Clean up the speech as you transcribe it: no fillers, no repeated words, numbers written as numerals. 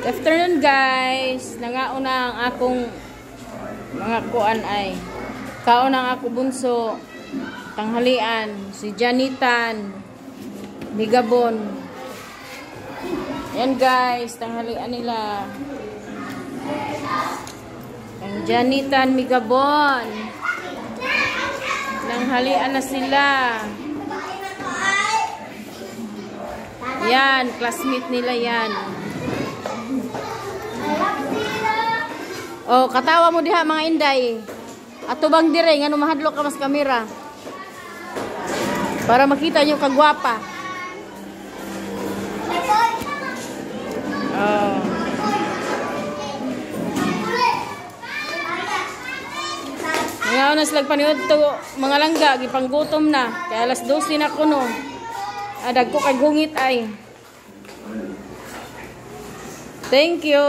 Afternoon guys, nangauna ang akong mga kuan ay kaon ang ako bunso tanghalian si Janitan Migabon. Yan guys, tanghalian nila ang Janitan Migabon, tanghalian na sila. Yan, classmate nila yan. Oh, katawa mo diha mga inday. Ato bang dire ngano mahadlok ka mas kamera. Para makita niyo kagwapa. Oh. Ngayon na sila paniod to mga langga gipanggutom na. Kaya alas 12 na kuno. Adag ko kay gungit ay. Thank you.